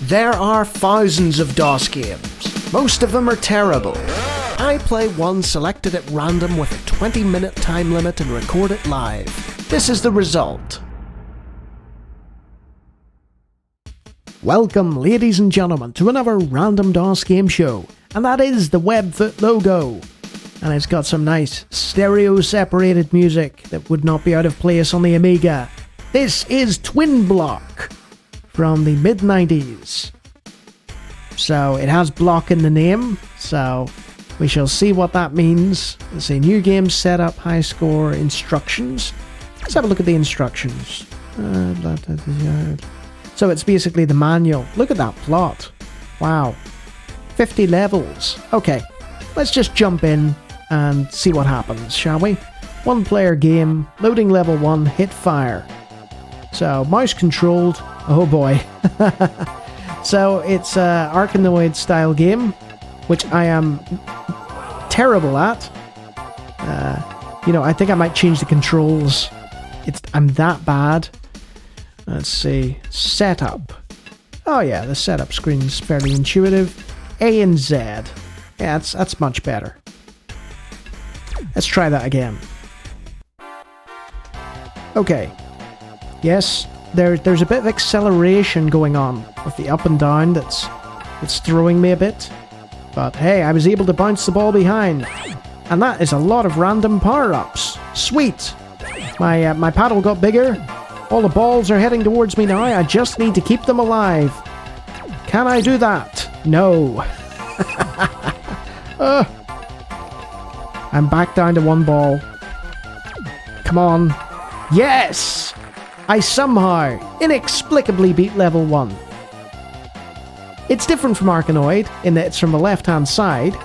There are thousands of DOS games. Most of them are terrible. I play one selected at random with a 20-minute time limit and record it live. This is the result. Welcome, ladies and gentlemen, to another random DOS game show. And that is the Webfoot logo. And it's got some nice stereo-separated music that would not be out of place on the Amiga. This is Twinblok from the mid-90s. So it has block in the name, so we shall see what that means. Let's see, new game setup, high score, instructions. Let's have a look at the instructions. So it's basically the manual. Look at that plot. Wow. 50 levels. Okay, let's just jump in and see what happens, shall we? One player game, loading level 1, hit fire. So, mouse controlled. Oh boy. So, it's an Arkanoid-style game, which I am terrible at. I think I might change the controls. I'm that bad. Let's see. Setup. Oh yeah, the setup screen's fairly intuitive. A and Z. Yeah, that's much better. Let's try that again. Okay. Yes, there's a bit of acceleration going on with the up and down that's throwing me a bit. But hey, I was able to bounce the ball behind. And that is a lot of random power-ups. Sweet! My paddle got bigger. All the balls are heading towards me now. I just need to keep them alive. Can I do that? No. I'm back down to one ball. Come on. Yes! I somehow, inexplicably beat level 1. It's different from Arkanoid in that it's from the left-hand side.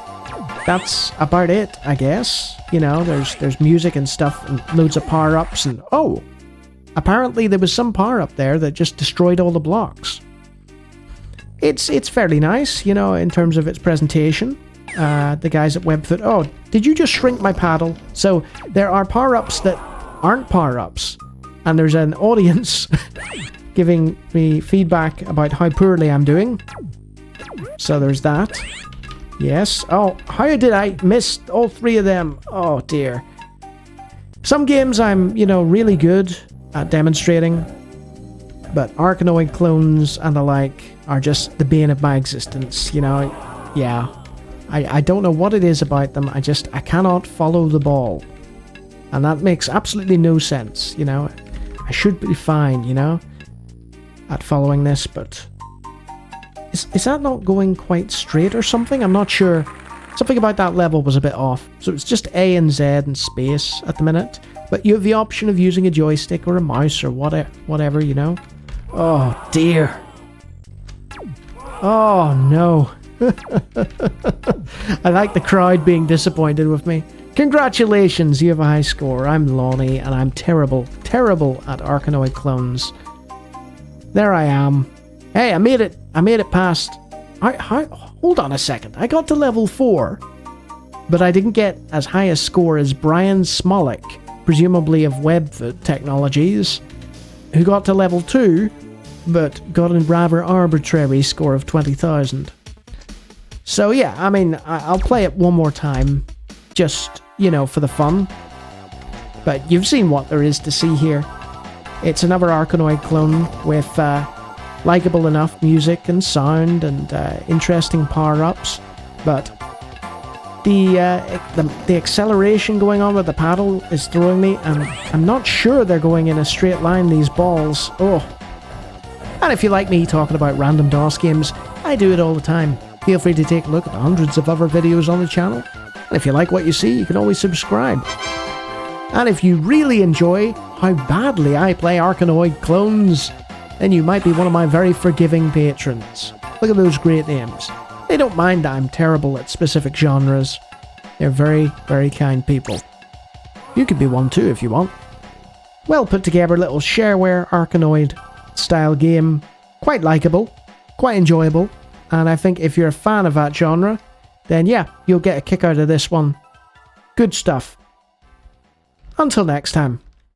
That's about it, I guess. There's music and stuff and loads of power-ups and... Oh! Apparently there was some power-up there that just destroyed all the blocks. It's fairly nice, in terms of its presentation. The guys at Webfoot... Oh, did you just shrink my paddle? So, there are power-ups that aren't power-ups. And there's an audience giving me feedback about how poorly I'm doing. So there's that. Yes. Oh, how did I miss all 3 of them? Oh, dear. Some games I'm, really good at demonstrating. But Arkanoid clones and the like are just the bane of my existence, Yeah. I don't know what it is about them. I cannot follow the ball. And that makes absolutely no sense, I should be fine, at following this, but... Is that not going quite straight or something? I'm not sure. Something about that level was a bit off. So it's just A and Z and space at the minute. But you have the option of using a joystick or a mouse or whatever, Oh, dear. Oh, no. I like the crowd being disappointed with me. Congratulations, you have a high score. I'm Lawnie, and I'm terrible at Arkanoid clones. There I am. Hey, I made it past... Hold on a second. I got to level 4, but I didn't get as high a score as Brian Smolik, presumably of Webfoot Technologies, who got to level 2, but got a rather arbitrary score of 20,000. So yeah, I'll play it one more time, just, for the fun. But you've seen what there is to see here. It's another Arkanoid clone with likable enough music and sound and interesting power-ups. But the acceleration going on with the paddle is throwing me, and I'm not sure they're going in a straight line, these balls. Oh. And if you like me talking about random DOS games, I do it all the time. Feel free to take a look at hundreds of other videos on the channel. And if you like what you see, you can always subscribe. And if you really enjoy how badly I play Arkanoid clones, then you might be one of my very forgiving patrons. Look at those great names. They don't mind that I'm terrible at specific genres. They're very, very kind people. You could be one too if you want. Well put together little shareware Arkanoid-style game. Quite likeable, quite enjoyable. And I think if you're a fan of that genre, then yeah, you'll get a kick out of this one. Good stuff. Until next time.